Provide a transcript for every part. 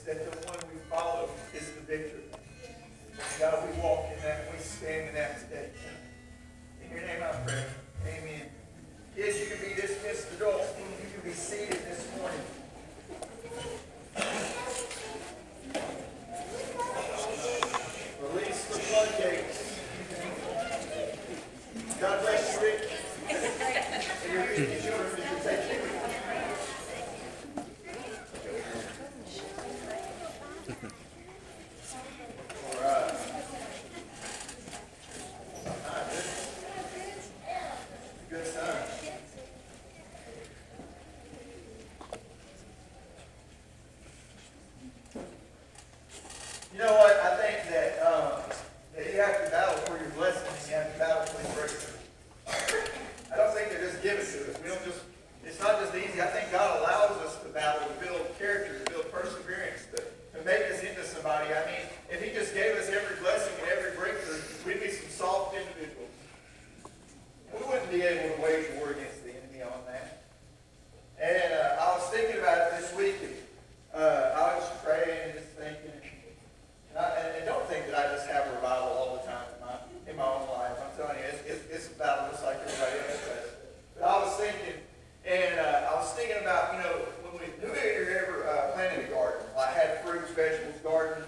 that the one we follow is the victor. God, we walk in that, we stand in that today. In your name I pray. Amen. Kids, you can be dismissed. Adults, you can be seated this morning. Release the floodgates. God bless you, Rick. And your children, you can take care. All right. Good time. You know what? I think that you have to battle for your blessing and you have to battle for your breakthrough. I don't think they're just given to us. We don't just, it's not just easy. I think God allows us to battle, to build character, to build perseverance, to make us into somebody. I mean, if He just gave us every blessing and every breakthrough, we'd be some soft individuals. We wouldn't be able to wage war against the enemy on that. And I was thinking about it this week. I was praying and just thinking. And don't think that I just have a revival all the time in my own life. I'm telling you, it's a battle just like everybody else does. But I was thinking about, you know, who here ever planted a garden? Like had fruits, vegetables, garden.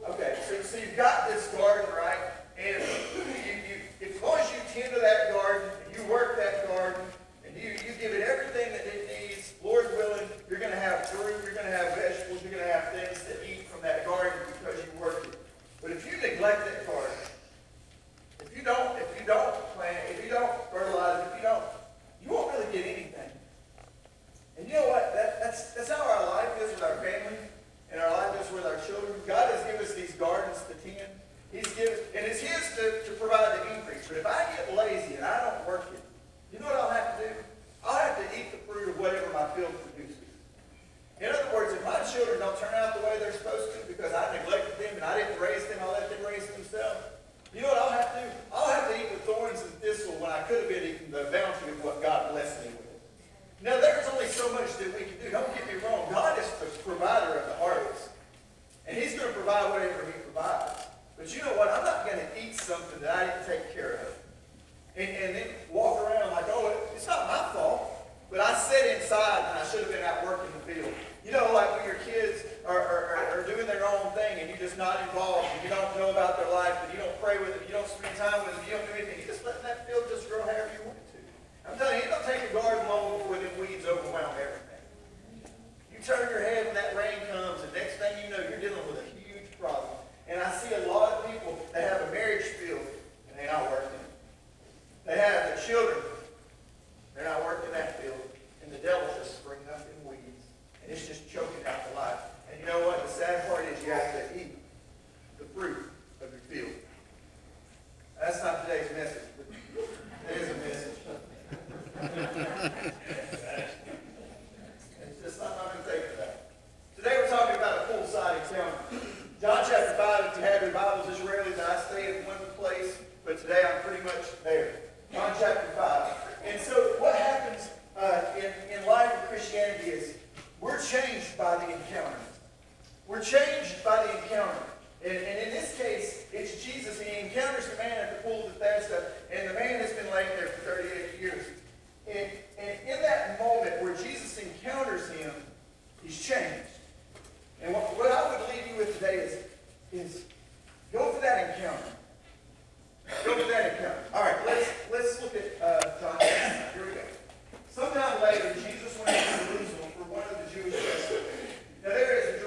Okay, so you've got this garden, right? And as long as you tend to that garden, and you work that garden, and you give it everything that it needs, Lord willing, you're going to have fruit, you're going to have vegetables, you're going to have things to eat from that garden because you worked it. But if you neglect that garden, if you don't plant, if you don't fertilize, you won't really get anything. And you know what? That's how our life is with our family, and our life is with our children. God has given us these gardens to tend. And it's His to provide the increase. But if I get lazy and I don't work it, you know what I'll have to do? I'll have to eat the fruit of whatever my field produces. In other words, if my children don't turn out the way they're supposed to because I neglected them and I didn't raise them, I let them raise themselves, you know what I'll have to do? I'll have to eat the thorns and thistle when I could have been eating the bounty of what God blessed me with. Now, there's only so much that we can do. Don't get me wrong. God is the provider of the harvest. And He's going to provide whatever He provides. But you know what? I'm not going to eat something that I didn't take care of. And then walk around like, oh, it's not my fault. But I sat inside and I should have been out working the field. You know, like when your kids are doing their own thing and you're just not involved and you don't know about their life and you don't pray with them, you don't spend time with them, you don't do anything. You just let that field just grow however you want it to. I'm telling you, it don't take a garden long before them weeds overwhelm everything. You turn your head when that rain comes and next thing you know, you're dealing with a huge problem. And I see a lot of people that have a marriage field and they're not working. They have their children, they're not working that field. And the devil's just springing up in weeds. And it's just choking out the life. And you know what? The sad part is you have to eat the fruit of your field. That's not today's message, but it is a message. It's just something I'm going to take for that. Today we're talking about a poolside encounter. John chapter 5, if you have your Bibles, it's rarely that I stay in one place, but today I'm pretty much there. John chapter 5. And so what happens in life of Christianity is we're changed by the encounter. We're changed by the encounter. And in this case, it's Jesus. And He encounters the man at the pool of Bethesda, and the man has been laying there for 38 years. And in that moment where Jesus encounters him, he's changed. And what I would leave you with today is go for that encounter. Go for that encounter. All right, let's look at John. Here we go. Sometime later, Jesus went to Jerusalem for one of the Jewish festivals. Now there is in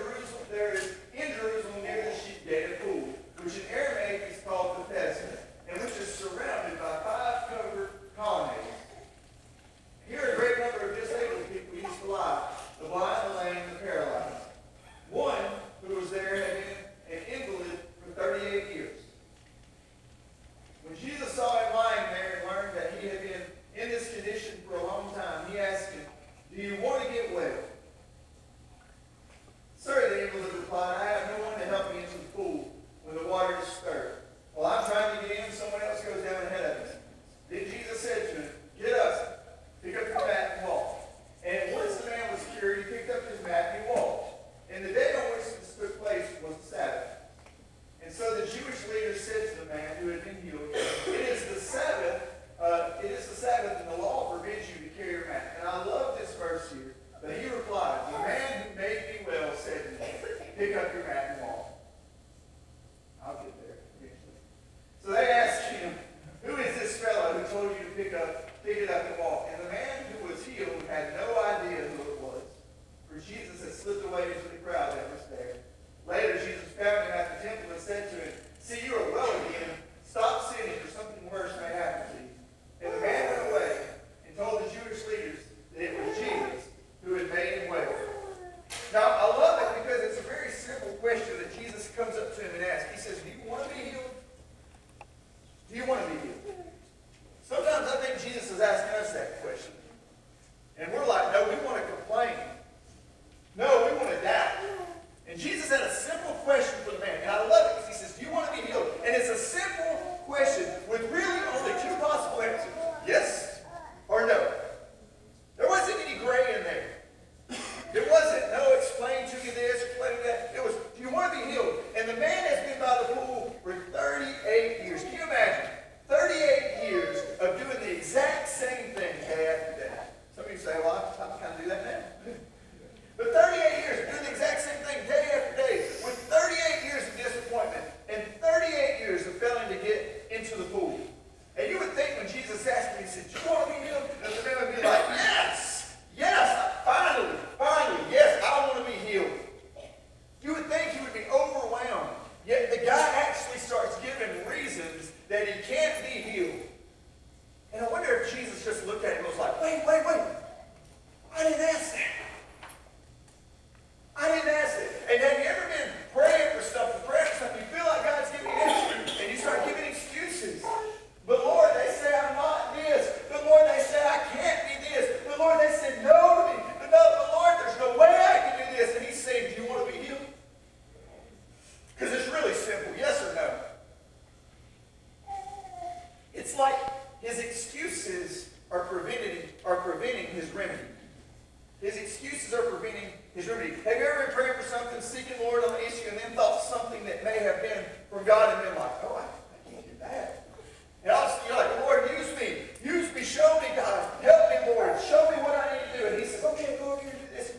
Jerusalem near the sheep gate a pool, which in Aramaic is called Bethesda, and which is surrounded by 5 covered colonnades. Here a great number of disabled people used to lie, the blind, the lame, the paralyzed. One who was there had been an invalid for 38 years. When Jesus saw him lying there and learned that he had been in this condition for a long time, He asked him, "Do you want to get well?" "Sir," the invalid replied, "I have no one to help me into the pool when the water is stirred. While I'm trying to get in, someone else goes down ahead of me." Then Jesus said to him, "Get up, pick up your mat and walk." And once the man was cured, he picked up his mat and he walked. And the day on which the away into the crowd that was there. Later, Jesus found him at the temple and said to him, "See, you are well again. Stop sinning, or something worse may happen to you." And the man went away and told the Jewish leaders that it was Jesus who had made him well. Now, I love it because it's a very simple question that Jesus comes up to him and asks. He says, "Do you want to be healed? Do you want to be healed?" Sometimes I think Jesus is asking us that question. And we're like, no, we want to complain. No, we want to doubt. And Jesus had a simple question for the man. And I love it because he says, "Do you want to be healed?" And it's a simple question with really only two possible answers. Yes or no. There wasn't any gray in there. There wasn't, no, explain to me this, explain to that. It was, do you want to be healed? And the man has been by the pool for 38 years. Can you imagine? 38 years of doing the exact same thing day after day. Some of you say, well, I kind of do that now. But 38 years of doing the exact same thing day after day, with 38 years of disappointment and 38 years of failing to get into the pool. And you would think when Jesus asked me, he said, "Do you want to be healed?" And the man would be like, "Yes, yes, finally, yes, I want to be healed." You would think he would be overwhelmed. Yet the guy actually starts giving reasons that he can't be healed. And I wonder if Jesus just looked at him and was like, wait. I didn't ask that. I didn't ask it. And have you ever been praying for something, you feel like God's giving you an answer, and you start giving excuses. But Lord, they say I'm not this. But Lord, they say I can't be this. But Lord, they said no to me. But Lord, there's no way I can do this. And he's saying, "Do you want to be healed?" Because it's really simple. Yes or no? It's like his excuses are preventing his remedy. His excuses are preventing his remedy. Have you ever been praying for something, seeking the Lord on the issue, and then thought something that may have been from God and been like, "Oh, I can't do that." And also you're like, "Lord, use me, show me, God, help me, Lord, show me what I need to do." And he says, "Okay, go over here and do this."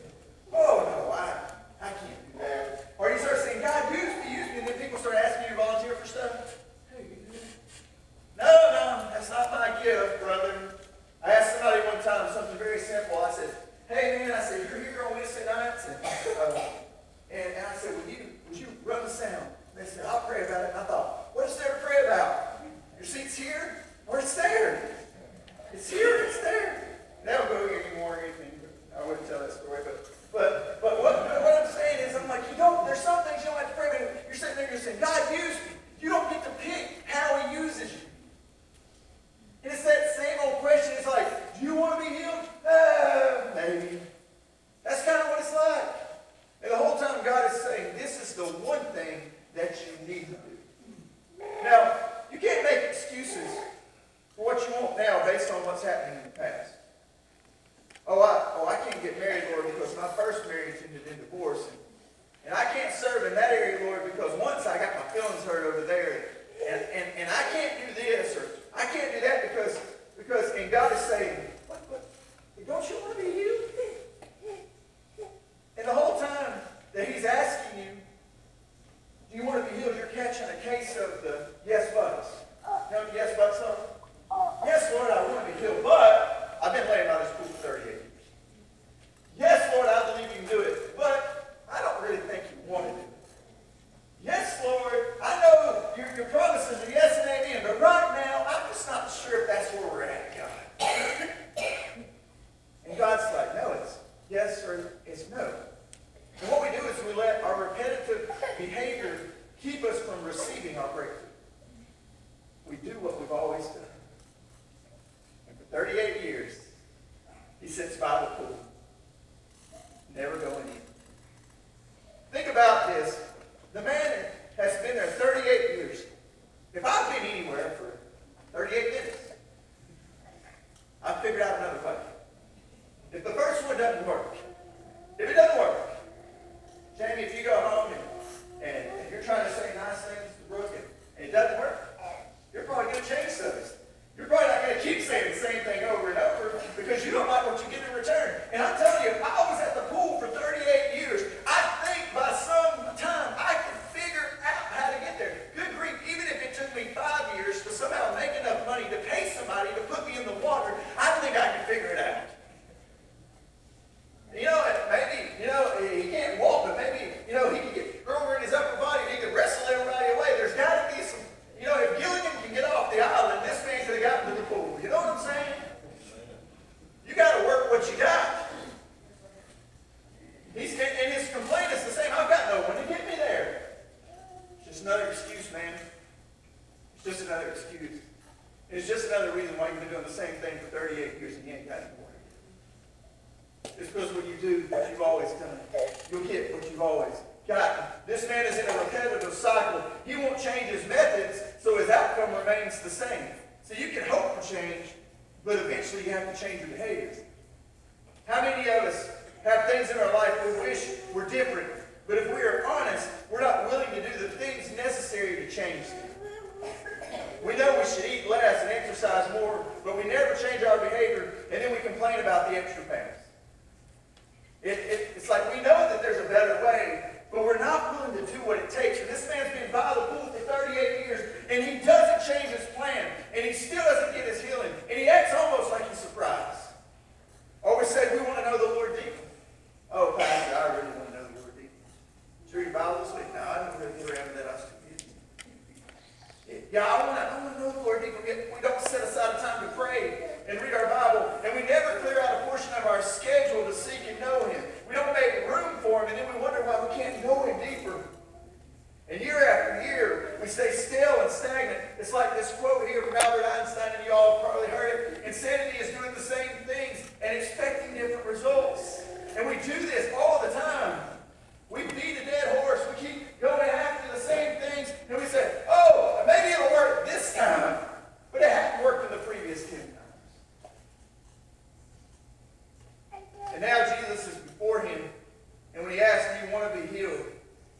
"Oh, no, I can't do that." Or you start saying, "God, use me, and then people start asking you to volunteer for stuff. "Hey, you do that?" No, that's not my gift, brother. I asked somebody one time something very simple. I said, "Hey, man," I said, "you're here on Wednesday nights." And I said, would you run the sound?" And they said, "I'll pray about it." And I thought, what is there to pray about? Your seat's here or it's there? It's here or it's there. They don't go here anymore or anything. I wouldn't tell that story. But what I'm saying is, I'm like, there's some things you don't have to pray about. You're sitting there and you're saying, "God, use me." You don't get to pick how he uses you. And it's that same old question. It's like, do you want to be healed? Maybe. That's kind of what it's like. And the whole time God is saying, this is the one thing that you need to do. Now, you can't make excuses for what you want now based on what's happening in the past. I can't get married, Lord, because my first marriage ended in divorce. And I can't serve in that area, Lord, because once I got my feelings hurt over there. And I can't do this, or I can't do that because and God is saying, what? Don't you want to be healed? And the whole time that he's asking you, do you want to be healed, you're catching a you've always gotten. This man is in a repetitive cycle. He won't change his methods, so his outcome remains the same. So you can hope for change, but eventually you have to change your behaviors. How many of us have things in our life we wish were different, but if we are honest, we're not willing to do the things necessary to change them? We know we should eat less and exercise more, but we never change our behavior, and then we complain about the extra pounds. It's like we know that there's a better way, but we're not willing to do what it takes. And this man's been by the pool for 38 years, and he doesn't change his plan, and he still doesn't get his healing, and he acts almost like he's surprised. Or we say, we want to know the Lord deeper. Oh, Pastor, I really want to know the Lord deeper. Sure your Bible this week? No, I don't really get around to that. I was too busy. Yeah, I want to know the Lord deeper. We don't set aside a time to pray and read our Bible, and we never clear out a portion of our schedule to seek and know Him. We don't make room for Him, and then we wonder why we can't know Him deeper. And year after year, we stay still and stagnant. It's like this quote here from Albert Einstein, and you all probably heard it. Insanity is doing the same things and expecting different results. And we do this all the time. We beat a dead horse. We keep going after the same things, and we say, oh, maybe it'll work this time, but it hadn't worked in the previous 10 times. And now Jesus is before him, and when he asks, do you want to be healed?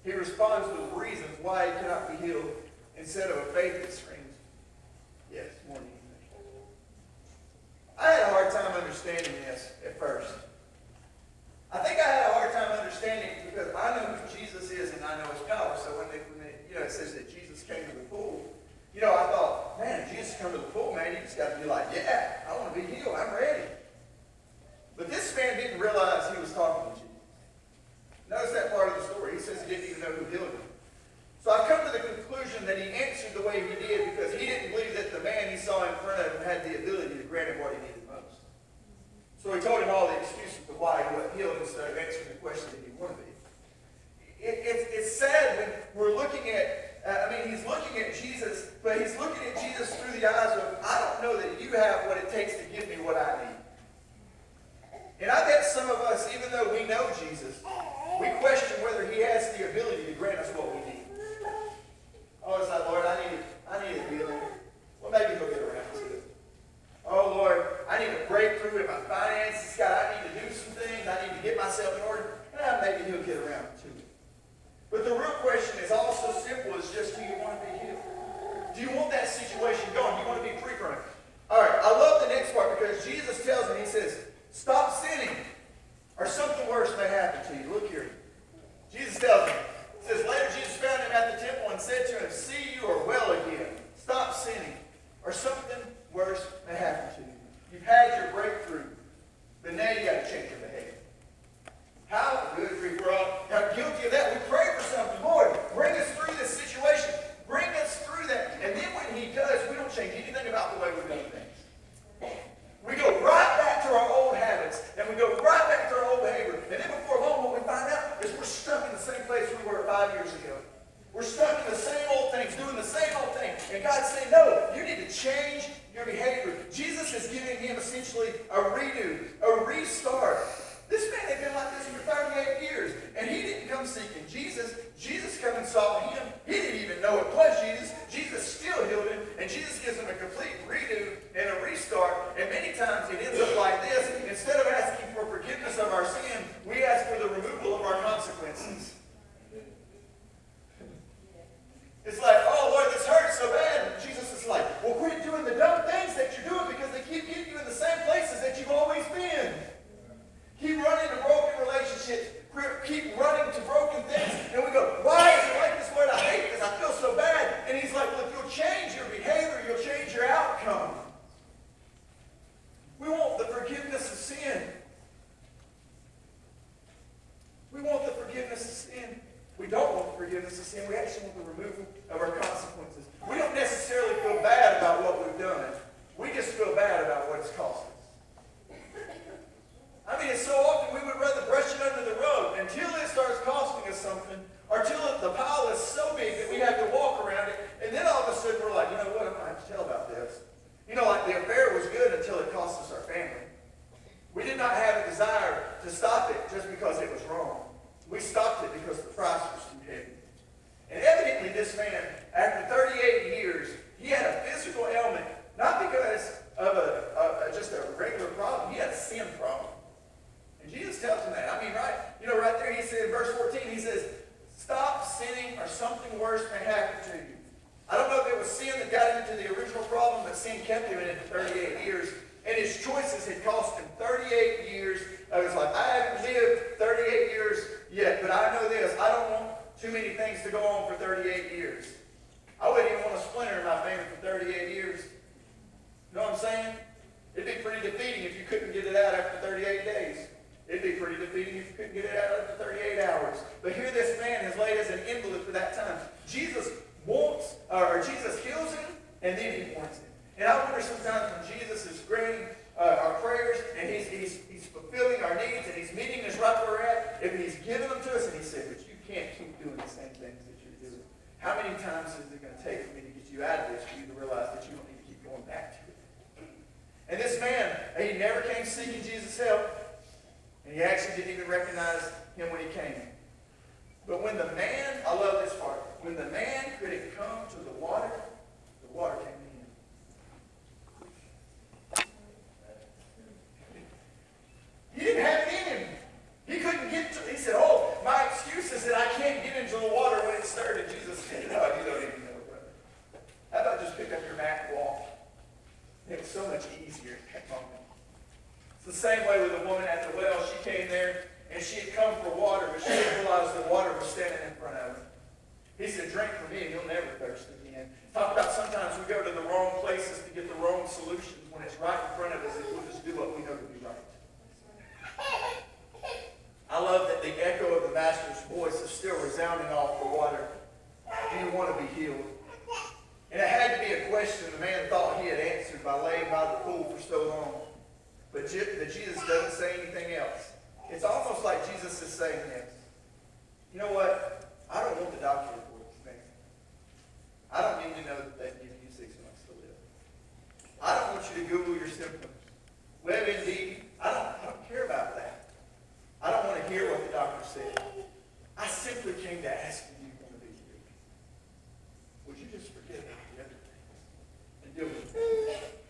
He responds with reasons why he cannot be healed instead of a faith that screams, yes, more than you think. I had a hard time understanding this at first. I think I had a hard time understanding it because I know who Jesus is and I know his power. So when it says that Jesus came to the pool, I thought, man, if Jesus come to the pool, man, you just got to be like, yeah, I want to be healed. I'm ready. But this man didn't realize he was talking to Jesus. Notice that part of the story. He says he didn't even know who healed him. So I've come to the conclusion that he answered the way he did because he didn't believe that the man he saw in front of him had the ability to grant him what he needed most. So he told him all the excuses of why he wasn't healed instead of answering the question that he wanted to be. It's sad when we're looking at, he's looking at Jesus, but he's looking at Jesus through the eyes of, I don't know that you have what it takes to give me what I need. And I bet some of us, even though we know Jesus, we question whether he has the ability to grant us what we need. Oh, it's like, Lord, I need a healing. Well, maybe he'll get around to it. Oh, Lord, I need a breakthrough in my finances. God, I need to do some things. I need to get myself in order. Maybe he'll get around to it. But the real question is also simple as just, do you want to be healed? Do you want that situation going? Do you want to be free from it? All right, I love the next part because Jesus tells him, he says, stop sinning or something worse may happen to you. Look here. Jesus tells him, it says, later Jesus found him at the temple and said to him, see, you are well again. Stop sinning or something worse may happen to you. You've had your breakthrough, but now you got to change your behavior. How good grief, we're all guilty of that. We pray for something. Lord, bring us through this situation. Bring us through that. And then when he does, we don't change anything about the way we've done things. We go right back to our old habits, and we go right back to our old behavior. And then before long, what we find out is we're stuck in the same place we were 5 years ago. We're stuck in the same old things, doing the same old thing. And God's saying, no, you need to change your behavior. Jesus is giving him essentially a redo, a restart. This man had been like this for 38 years, and he didn't come seeking Jesus. Jesus came and saw him. He didn't even know it was Jesus. Jesus still healed him, and Jesus gives him a complete redo and a restart. And many times it ends up like this. Instead of asking for forgiveness of our sin, we ask for the removal of our consequences. It's like, oh, Lord, this hurts so bad. And Jesus is like, well, quit doing the dumb things that you're doing because they keep getting you in the same places that you've always been. Keep running to broken relationships. Keep running to broken things. And we go, why is it like this, Lord? I hate this. I feel so bad. And he's like, look, you'll change your behavior. You'll change your outcome. We want the forgiveness of sin. We want the forgiveness of sin. We don't want the forgiveness of sin. We actually want the removal of our consequences. We don't necessarily feel bad about what we've done. We just feel bad about what it's cost us. So often we would rather brush it under the rug until it starts costing us something, or until the pile is so big that we have to walk around it, and then all of a sudden we're like, you know what, I'm going to have to tell about this. Like the affair was good until it cost us our family. We did not have a desire to stop it just because it was wrong. We stopped it because because the price was too heavy. And evidently this man, after 38 years, he had a physical ailment, not because of just a regular problem. He had a sin problem. And Jesus tells him that. I mean, right there he said in verse 14, he says, stop sinning or something worse may happen to you. I don't know if it was sin that got him into the original problem, but sin kept him in it for 38 years. And his choices had cost him 38 years of his life. I haven't lived 38 years yet, but I know this. I don't want too many things to go on for 38 years. I wouldn't even want a splinter in my finger for 38 years. You know what I'm saying? It'd be pretty defeating if you couldn't get it out after 38 days. It'd be pretty defeating if you couldn't get it out after 38 hours. But here this man is laid as an invalid for that time. Jesus heals him, and then he warns him. And I wonder sometimes when Jesus is granting our prayers, and he's fulfilling our needs, and he's meeting us right where we're at, if he's giving them to us, and he said, but you can't keep doing the same things that you're doing. How many times is it going to take for me to get you out of this for you to realize that you don't need to keep going back to it? And this man, he never came seeking Jesus' help, and he actually didn't even recognize him when he came. But when the man, I love this part, when the man couldn't come to the water came to him. He didn't have it in him. He couldn't get to, he said, oh, my excuse is that I can't get into the water when it stirred. And Jesus said, no, you don't even know, brother. How about just pick up your mat and walk? It's so much easier at that moment. It's the same way with the woman at the well. She came there and she had come for water, but she didn't realize the water was standing in front of her. He said, drink from me and you'll never thirst again. Talk about sometimes we go to the wrong places to get the wrong solutions when it's right in front of us and we'll just do what we know to be right. I love that the echo of the Master's voice is still resounding off the water. Do you want to be healed? And it had to be a question the man thought he had answered by laying by the pool for so long. But Jesus doesn't say anything else. It's almost like Jesus is saying this. You know what? I don't want the doctor report, man. I don't need to know that they've given you 6 months to live. I don't want you to Google your symptoms. WebMD, I don't care about that. I don't want to hear what the doctor said. I simply came to ask you, do you want to be healed? Would you just forget about the other things and deal with it?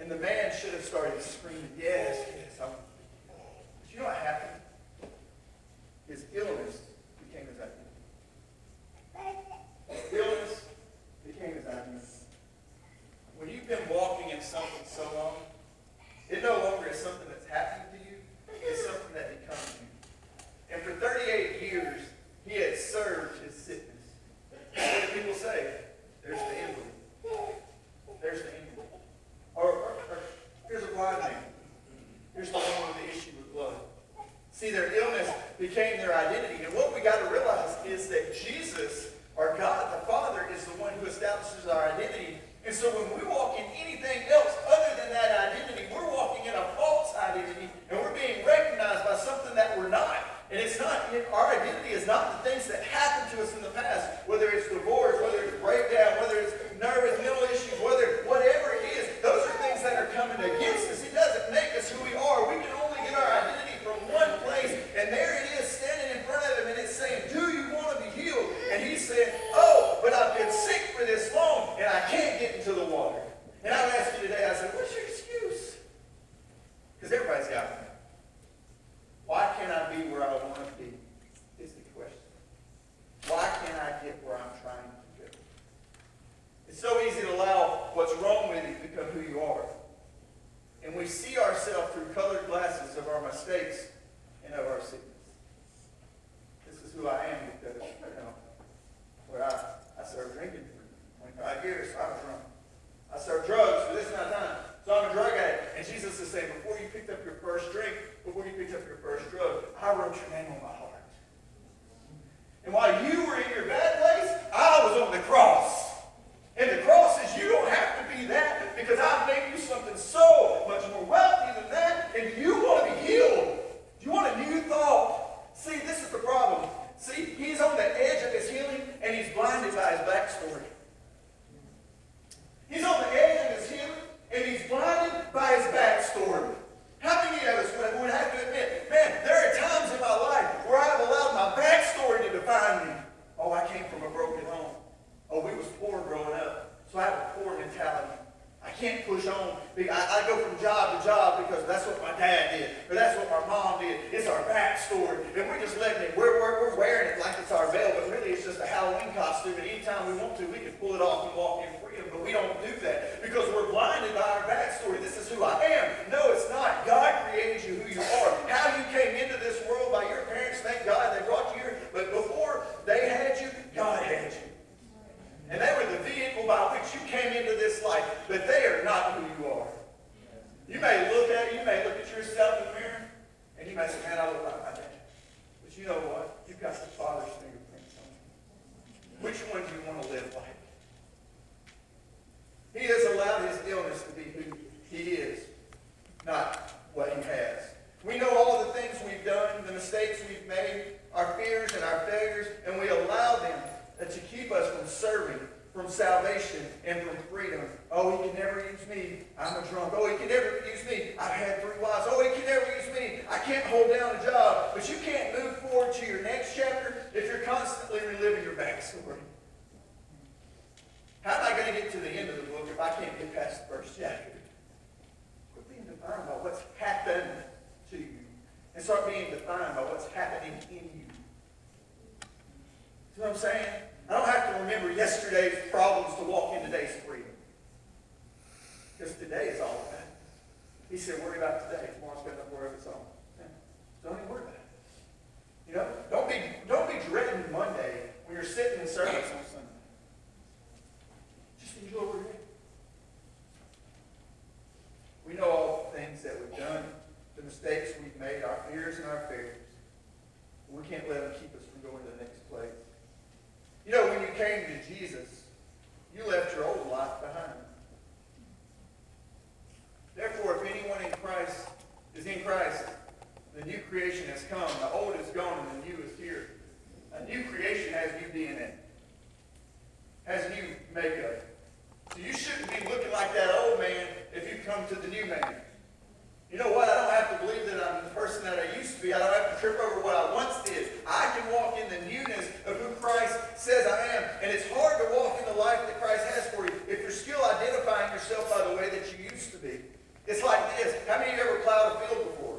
And the man should have started screaming, yes, I want to be healed. But you know what happened? His illness became his identity. His illness became his identity. When you've been walking in something so long, it no longer is something that's happening to you. It's something that becomes you. And for 38 years, he had served his sickness. What do people say? There's the invalid. There's the invalid. Or here's a blind man. Here's the one with the issue with blood. See, their illness became their identity. And what we got to realize is that Jesus, our God, the Father, is the one who establishes our identity. And so when we walk in anything else other than that identity, we're walking in a false identity, and we're being recognized by something that we're not. And it's not, our identity is not the things that happened to us in the past, whether it's divorce, whether it's breakdown, whether it's nervous, mental issues, whatever it is. Those are things that are coming against us. It doesn't make us who we are. We can only get our identity from one place, and there it is standing in front of him, and it's saying, do you want to be healed? And he said, oh, but I've been sick for this long, and I can't get into the water. And I would ask you today, I said, what's your excuse? Because everybody's got one. Why can't I be where I want to be? Is the question. Why can't I get where I'm trying costume, and anytime we want to, we can pull it off and walk in freedom, but we don't do that because we're blinded by our backstory. This is who I am. No, it's not. God created you who you are. How you came into this world by your parents, thank God they brought you here, but before they had you, God had you. And they were the vehicle by which you came into this life, but they are not who you are. You may look at yourself in the mirror, and you may say, man, I look like my dad. But you know what? You've got the Father's fingerprints on you. Which one do you want to live like? He has allowed his illness to be who he is, not what he has. We know all the things we've done, the mistakes we've made, our fears and our failures, and we allow them to keep us from serving, from salvation, and from freedom. Oh, he can never use me. I'm a drunk. Oh, he can never use me. I've had 3 wives. Oh, he can never use me. I can't hold down a job. But you can't move forward to your next chapter if you're constantly reliving your backstory. How am I going to get to the end of the book if I can't get past the first chapter? Quit being defined by what's happened to you and start being defined by what's happening in you. See what I'm saying? I don't have to remember yesterday's problems to walk in today's freedom. Because today is all about it. He said, worry about today. Tomorrow's got enough worry of its own. Don't even worry about it. You know, don't be dreading Monday when you're sitting in service on Sunday. Just enjoy what you're doing. We know all the things that we've done, the mistakes we've made, our fears and our failures. We can't let them keep us from going to the next place. You know, when you came to Jesus, you left your old life behind. Therefore, if anyone is in Christ, the new creation has come. The old is gone and the new is here. A new creation has new DNA. Has new makeup. So you shouldn't be looking like that old man if you come to the new man. You know what? I don't have to believe that I'm the person that I used to be. I don't have to trip over what I once did. I can walk in the newness of who Christ says I am. And it's hard to walk in the life that Christ has for you if you're still identifying yourself by the way that you used to be. It's like this. How many of you ever plowed a field before?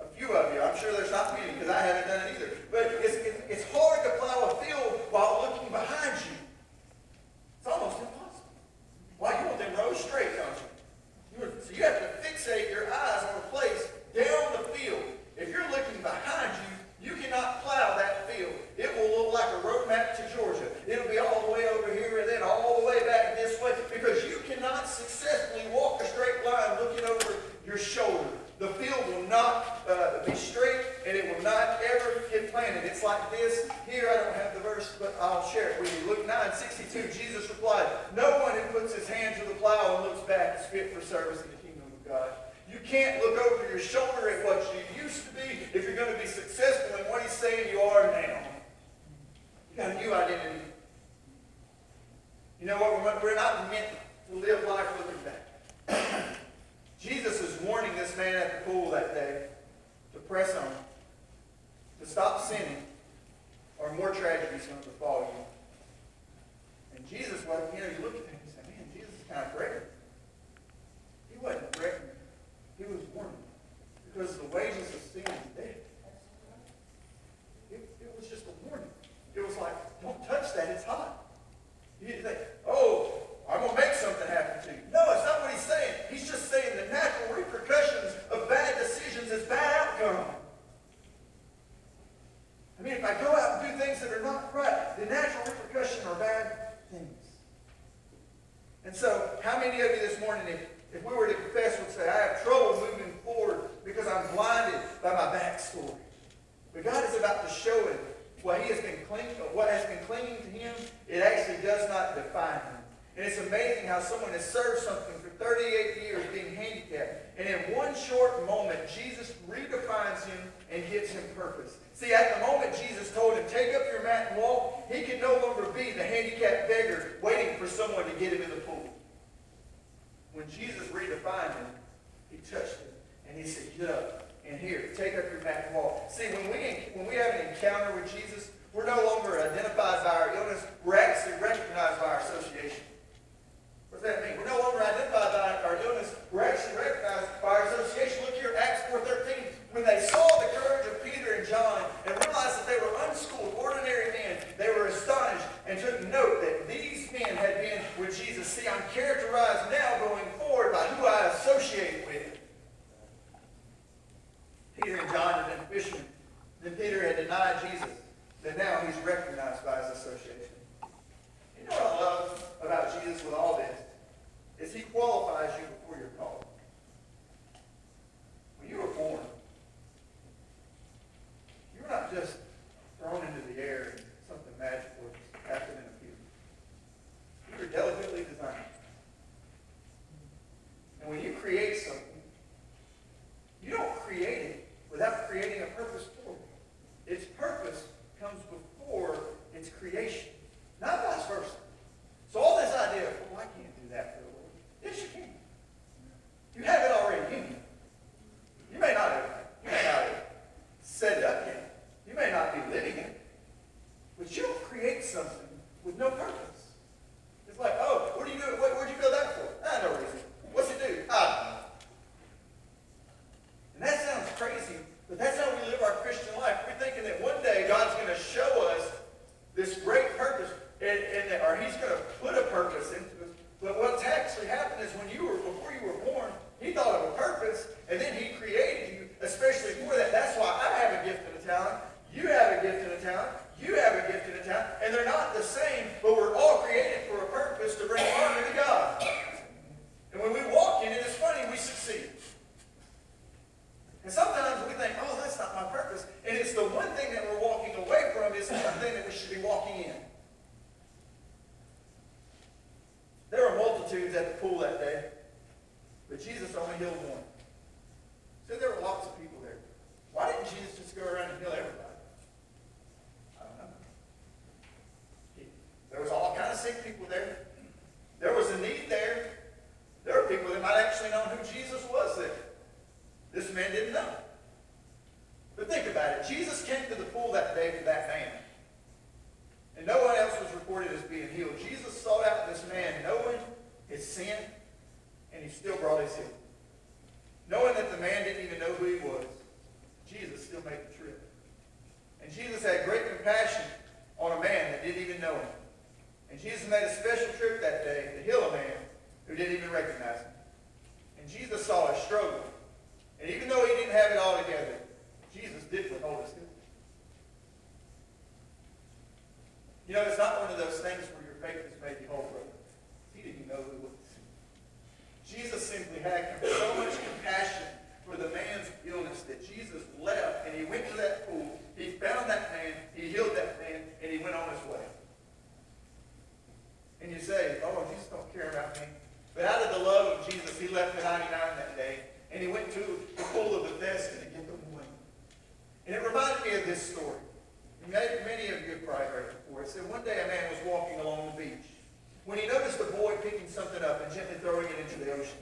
A few of you. I'm sure there's not many because I haven't done it either. But it's hard to plow a field while looking behind you. It's almost impossible. Why? You want them rows straight, don't you? So you have to fixate your eyes on a place down the field. If you're looking behind you, you cannot plow that field. It will look like a road map to Georgia. It'll be all the way over here and then all the way back this way because you cannot successfully walk a straight line looking over your shoulder. The field will not be straight and it will not ever get planted. It's like this. Here, I don't have the verse, but I'll share it with you. Luke 9:62, Jesus replied, no one who puts his hand to the plow and looks back is fit for service in the kingdom of God. You can't look over your shoulder at what you used to be if you're going to be successful in what he's saying you are now. You got a new identity. You know what? We're not meant to live life looking back. Jesus is warning this man at the pool that day to press on, to stop sinning, or more tragedy is going to befall you. And Jesus, you look at him and say, man, Jesus is kind of threatening. He wasn't threatening. He was warning. Because the wages of sin is death. It was just a warning. It was like, don't touch that, it's hot. You didn't think, oh, I'm going to make something happen to you. No, it's not what he's saying. He's just saying the natural repercussions of bad decisions is bad outcome. I mean, if I go out and do things that are not right, the natural repercussions are bad things. And so, how many of you this morning, if we were to confess, would say, I have trouble moving forward because I'm blinded by my backstory. But God is about to show him what has been clinging to him, it actually does not define him. And it's amazing how someone has served something for 38 years being handicapped. And in one short moment, Jesus redefines him and gives him purpose. See, at the moment Jesus told him, take up your mat and walk, he could no longer be the handicapped beggar waiting for someone to get him in the pool. When Jesus redefined him, he touched him and he said, get up and here, take up your mat and walk. See, when we have an encounter with Jesus, we're no longer identified by our illness, we're actually recognized by our association. What does that mean? We're no longer identified by our illness. We're actually recognized by our association. Look here, Acts 4:13. When they saw the courage of Peter and John and realized that they were unschooled, ordinary men, they were astonished. and took note that these men had been with Jesus. See, I'm characterized now going forward by who I associate with. Peter and John had been fishermen. Then Peter had denied Jesus, but now he's recognized by his association. You know what I love about Jesus with all this? Is he qualifies you before you're called. When you were born, you were not just thrown into the air and something magical just happened in a few. You were delicately designed. And when you create something, you don't create it without creating a purpose for it. Its purpose comes before its creation, not vice versa. So all this idea of, well, I can't do that for the Lord. Yes, you can. You have it already in you. You may not have set it up yet. You may not be living it. But you don't create something with no purpose. It's like, oh, what are you doing? Where'd you build that for? No reason. What's it do? I don't know. And that sounds crazy, but that's how we live our Christian life. We're thinking that one day God's going to show us this great purpose, or he's going to put a purpose into us. But what's actually happened is before you were born, he thought of a purpose, and then he created you especially for that. That's why I have a gift and a talent. You have a gift and a talent. You have a gift and a talent. And they're not the same, but we're all created for a purpose to bring honor to God. And when we walk in it, it's funny, we succeed. And sometimes we think, oh, that's not my purpose. And it's the one thing that we're walking away from is the one thing that we should be walking in. There were multitudes at the pool that day, but Jesus only healed one. So there were lots of people there. Why didn't Jesus just go around and heal everybody? I don't know. There was all kinds of sick people there. There was a need there. There were people that might actually know who Jesus was there. This man didn't know. But think about it. Jesus came to the pool that day for that man. And no one else was reported as being healed. Jesus sought out this man knowing his sin, and he still brought his healing. Knowing that the man didn't even know who he was, Jesus still made the trip. And Jesus had great compassion on a man that didn't even know him. And Jesus made a special trip that day to heal a man who didn't even recognize him. And Jesus saw his struggle. And even though he didn't have it all together, Jesus did withhold his healing. You know, it's not one of those things where your faith is made you whole, brother. He didn't know who it was. Jesus simply had so much compassion for the man's illness that Jesus left and he went to that pool. He found that man, he healed that man, and he went on his way. And you say, oh, Jesus don't care about me. But out of the love of Jesus, he left the 99 that day, and he went to the pool of Bethesda to get the one. And it reminded me of this story. Many of you have probably heard it before. It said one day a man was walking along the beach when he noticed a boy picking something up and gently throwing it into the ocean.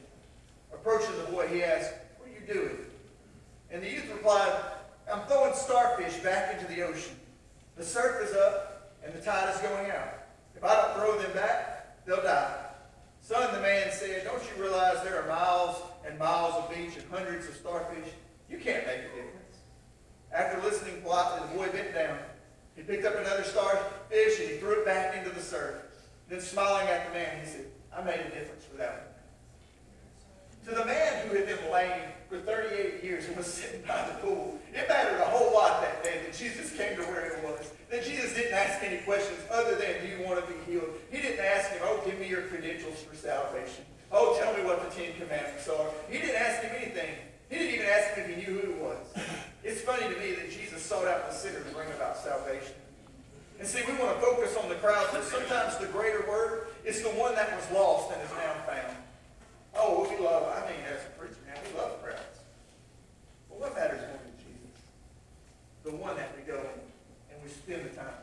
Approaching the boy, he asked, what are you doing? And the youth replied, I'm throwing starfish back into the ocean. The surf is up and the tide is going out. If I don't throw them back, they'll die. Son, the man said, don't you realize there are miles and miles of beach and hundreds of starfish? You can't make a difference. After listening politely, the boy bent down. He picked up another starfish and he threw it back into the surf. Then smiling at the man, he said, I made a difference for that one. To the man who had been lame for 38 years and was sitting by the pool, it mattered a whole lot that day that Jesus came to where he was. That Jesus didn't ask any questions other than, do you want to be healed? He didn't ask him, oh, give me your credentials for salvation. Oh, tell me what the 10 Commandments are. He didn't ask him anything. He didn't even ask him if he knew who he was. It's funny to me that Jesus sought out the sinner to bring about salvation. And see, we want to focus on the crowd, but sometimes the greater word is the one that was lost and is now found. Oh, we love, as a preacher, man, we love crowds. But what matters more than Jesus? The one that we go and we spend the time.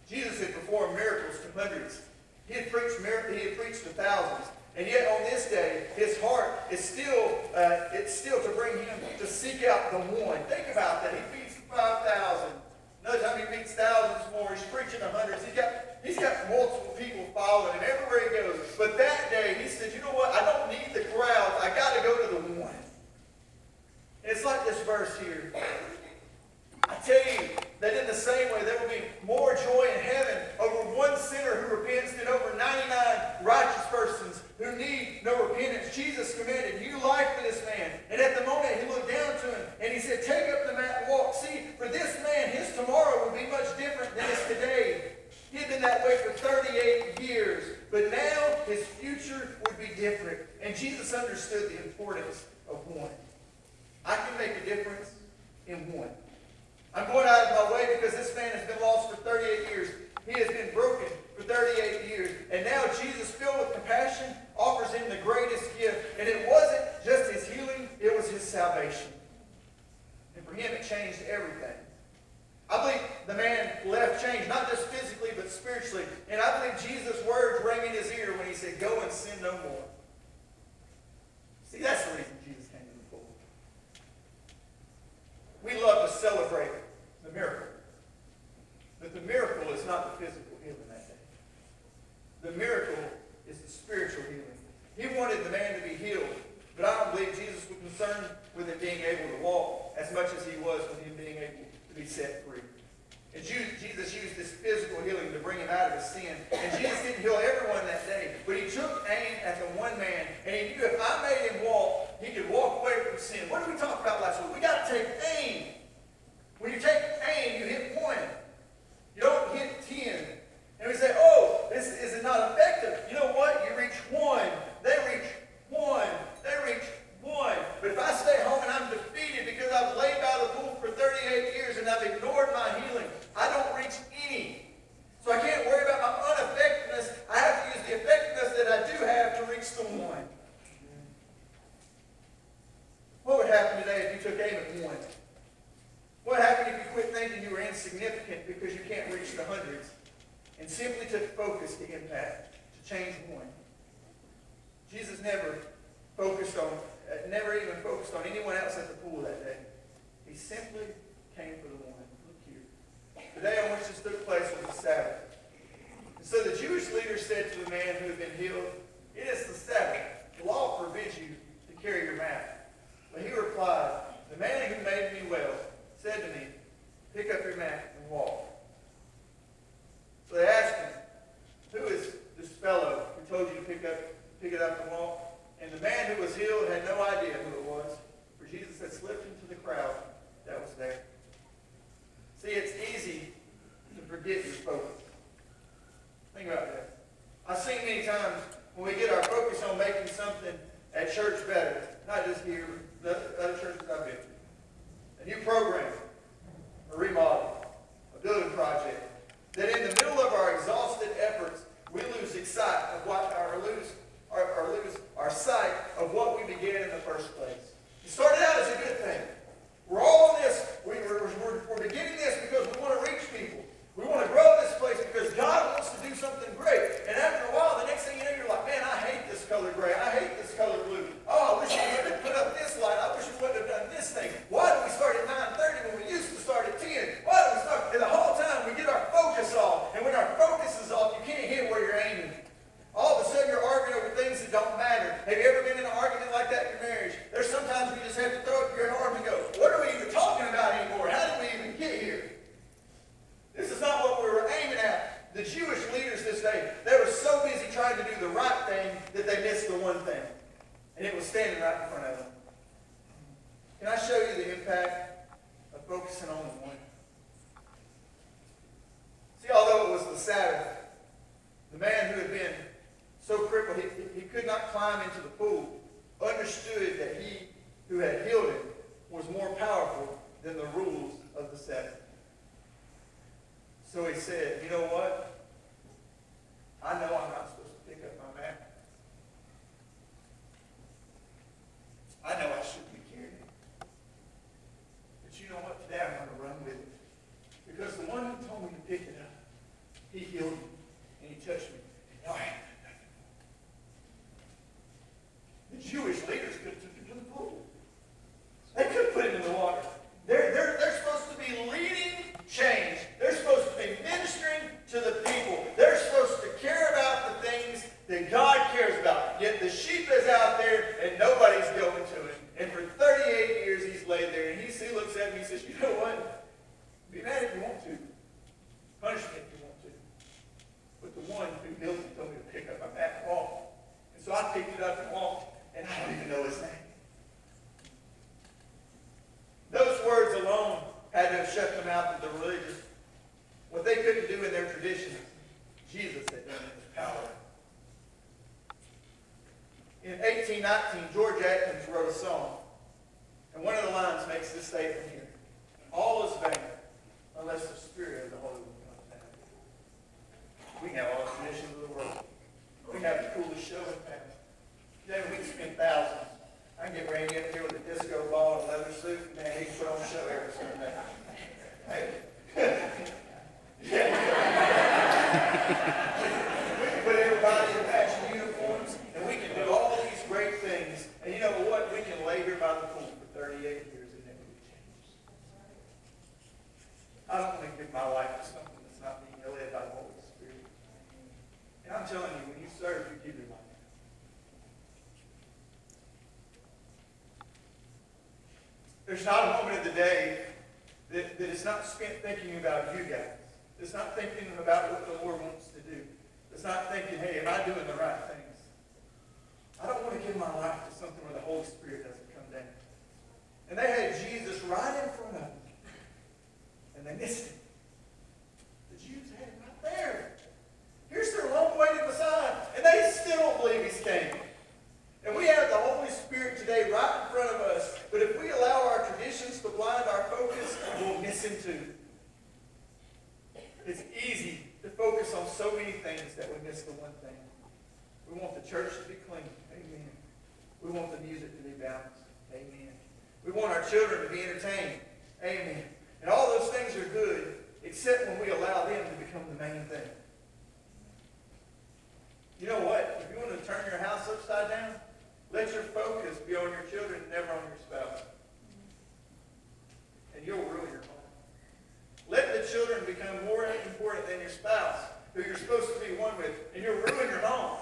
Jesus had performed miracles to hundreds. He had preached to thousands. And yet on this day, his heart is still to bring him to seek out the one. Think about that. He feeds 5,000. Another time he feeds thousands more. He's preaching to hundreds. He's got multiple people following him everywhere he goes. But that day, he said, you know what? I don't need the crowd. I got to go to the one. And it's like this verse here. I tell you that in the same way, there will be more joy in heaven over one sinner who understood the importance of one. I can make a difference in one. I'm going out of my way because this man has been lost for 38 years. He has been broken for 38 years. And now Jesus, filled with compassion, offers him the greatest gift. And it wasn't just his healing, it was his salvation. And for him, it changed everything. I believe the man left changed, not just physically, but spiritually. And I believe Jesus' words rang in his ear when he said, "Go and sin no more." See, that's the reason Jesus came to the pool. We love to celebrate the miracle. But the miracle is not the physical healing that day. The miracle is the spiritual healing. He wanted the man to be healed, but I don't believe Jesus was concerned with him being able to walk as much as he was with him being able to be set free. And Jesus used this physical healing to bring him out of his sin. And Jesus didn't heal everyone that day, but he took aim at the one man, and he knew if I made him walk, he could walk away from sin. What did we talk about last week? We got to take aim. When you take aim, you hit one. You don't hit 10. And we say, "Oh, this is not effective." You know what? You reach one. They reach one. They reach one. But if I stay home and I'm defeated because I've laid by the pool for 38 years and I've ignored my healing, I don't reach any. So I can't worry about my ineffectiveness. I have to use the effectiveness that I do have to reach the one. What would happen today if you took aim at one? What happened if you quit thinking you were insignificant because you can't reach the hundreds and simply took focus to impact, to change one? Jesus never even focused on anyone else at the pool that day. He simply came for the one. Look here. The day on which this took place was the Sabbath. And so the Jewish leaders said to the man who had been healed, "It is the Sabbath. The law forbids you to carry your mat." But he replied, "The man who made me well said to me, 'Pick up your mat and walk.'" So they asked him, "Who is this fellow who told you to pick it up and walk?" And the man who was healed had no idea who it was, for Jesus had slipped into the crowd that was there. See, it's easy to forget your focus. Think about that. I've seen many times when we get our focus on making something at church better, not just here, but other churches I've been to. A new program, a remodel, a building project, that in the middle of our exhausted efforts, we lose sight of lose our sight of what we began in the first place. It started out as a good thing. We're all in this. We're beginning this because we want to reach people. We want to grow this place because God wants to do something great. And after a while, the next thing you know, you're like, "Man, I hate this color gray. I hate this color blue. Oh, I wish we would have put up this light. I wish we would have done this thing. Why do we start at 9:30 when we used to start at 10? Why do we start?" And the whole time we get our focus off. And when our focus is off, you can't hit where you're aiming. All of a sudden you're arguing over things that don't matter. Have you ever been in an argument like that in your marriage? There's sometimes you just have to throw up your arms and go, "What are we even talking about anymore? How did we even get here?" This is not what we were aiming at. The Jewish leaders this day, they were so busy trying to do the right thing that they missed the one thing. And it was standing right in front of them. Can I show you the impact of focusing on the one? See, although it was the Sabbath, the man who had been so crippled he could not climb into the pool understood that he who had healed him was more powerful than the rules of the Sabbath. So he said, "You know what? I know I'm not supposed to pick up my mat. I know I shouldn't be carrying it. But you know what? Today I'm going to run with it. Because the one who told me to pick it up, he healed me and he touched me. Now I have done nothing more." The Jewish leaders could have took him to the pool. They could have put him in the water. They're supposed to be leading change. They're supposed to be ministering to the people. They're supposed to care about the things that God cares about. Yet the sheep is out there and nobody's going to him. And for 38 years he's laid there and he looks at me and he says, "You know what? Be mad if you want to. Punish me if you want to. But the one who 1819, George Atkins wrote a song. And one of the lines makes this statement here. All is vain unless the Spirit of the Holy One comes down. We can have all the traditions of the world. We can have the coolest show in town. Then we can spend thousands. I can get Randy up here with a disco ball and a leather suit, and man, he can put on a show every Sunday. Hey. Yeah. We can put everybody in fashion uniforms, and we can do all these great things. And you know what? We can lay here by the pool for 38 years and never be changed. I don't want to give my life to something that's not being led by the Holy Spirit. And I'm telling you, when you serve, you give your life. There's not a moment of the day that is not spent thinking about you guys. It's not thinking about what the Lord wants to do. It's not thinking, hey, am I doing the right things? I don't want to give my life to something where the Holy Spirit doesn't come down. And they had Jesus right in front of them. And they missed him. The Jews had him right there. Here's their long-awaited Messiah. And they still don't believe he's came. And we have the Holy Spirit today right in front of us. But if we allow our traditions to blind our focus, we'll miss him too. It's easy to focus on so many things that we miss the one thing. We want the church to be clean. Amen. We want the music to be balanced. Amen. We want our children to be entertained. Amen. And all those things are good, except when we allow them to become the main thing. You know what? If you want to turn your house upside down, let your focus be on your children and never on your spouse. And you'll ruin your home. Let the children become more important than your spouse, who you're supposed to be one with, and you'll ruin your home.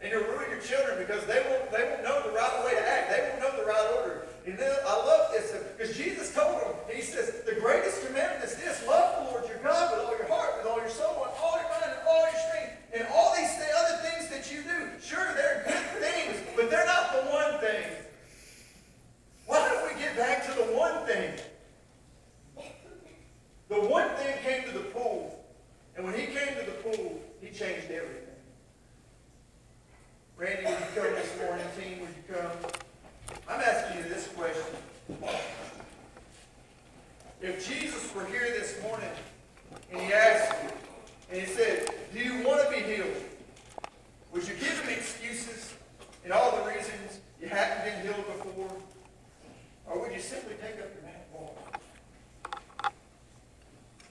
And you'll ruin your children because they won't know the right way to act. They won't know the right order. And then, I love this because Jesus told them, he says, the greatest commandment is this: love the Lord your God with all your heart, with all your soul, with all your mind, and all your strength. And all these other things that you do, sure, they're good things, but they're not the one thing. Why don't we get back to the one thing? The one thing came to the pool. And when he came to the pool, he changed everything. Randy, would you come this morning? Team, would you come? I'm asking you this question. If Jesus were here this morning and he asked you, and he said, do you want to be healed? Would you give him excuses and all the reasons you hadn't been healed before? Or would you simply take up your mat and walk?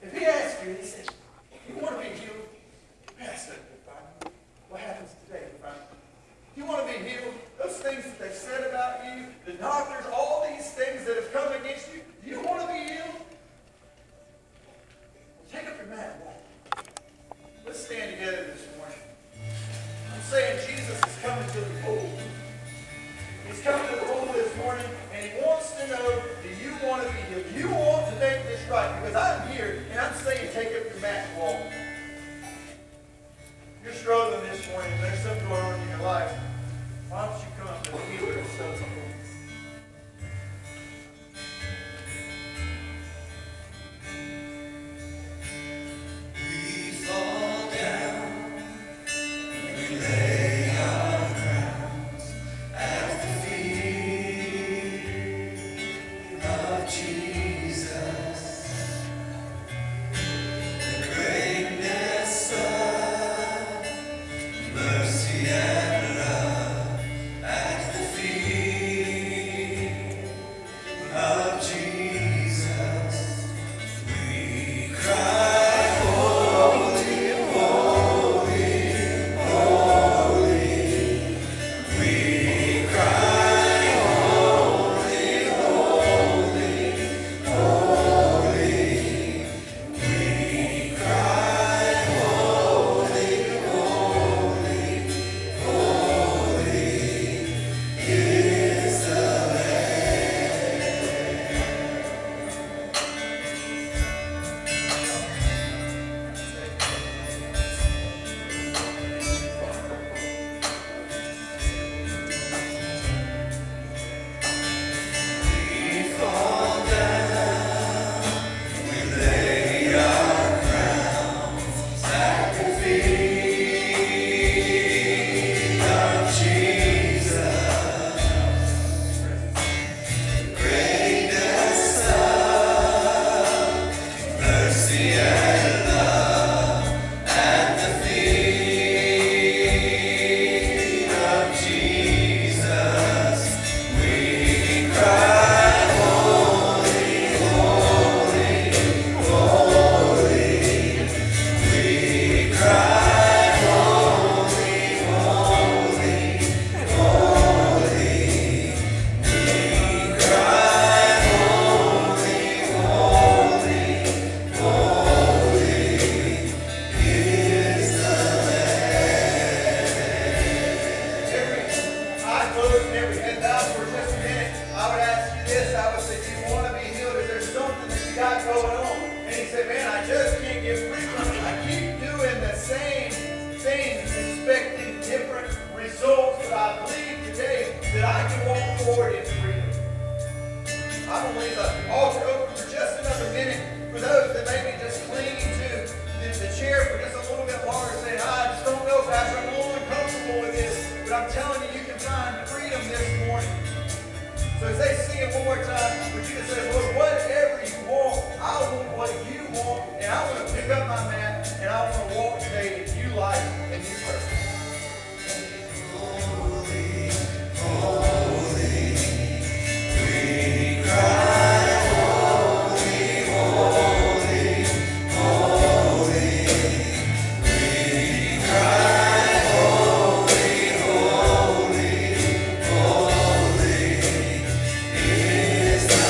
If he asked you and he said, you want to be healed? That's not good. I believe today that I can walk forward in freedom. I'm going to leave the altar open for just another minute for those that may be just clinging to the chair for just a little bit longer, saying, I just don't know, Pastor, I'm a little uncomfortable with this. But I'm telling you, you can find freedom this morning. So as they sing it one more time, but you can say, Lord, whatever you want, I want what you want, and I want to pick up my mat, and I want to walk today in new life and new purpose. Holy, holy, we cry, holy, holy, holy, we cry, holy, holy, holy is the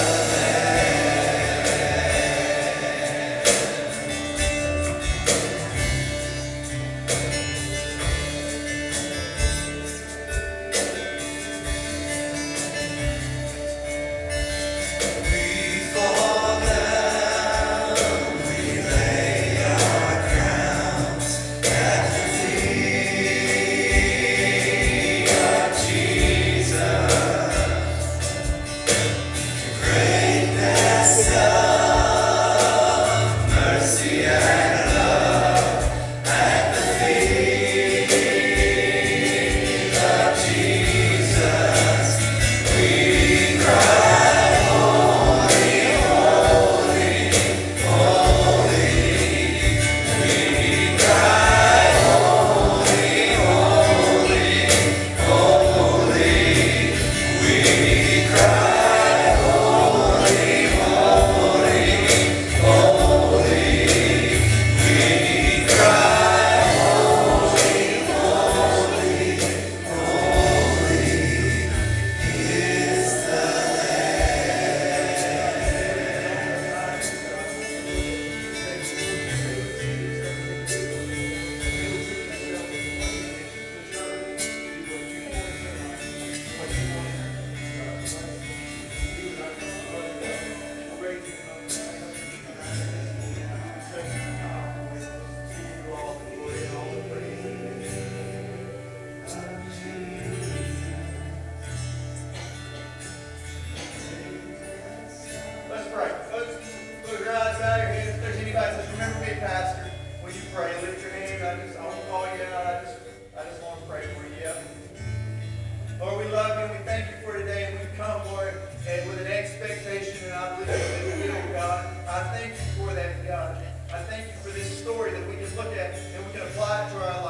Let's pray. Close your eyes, bow your heads. If there's anybody that says, remember me, Pastor, when you pray, lift your hand. I won't call you out. I just want to pray for you. Yeah. Lord, we love you and we thank you for today. And we come, Lord, and with an expectation, and I believe that you will, God. I thank you for that, God. I thank you for this story that we can look at and we can apply it to our life.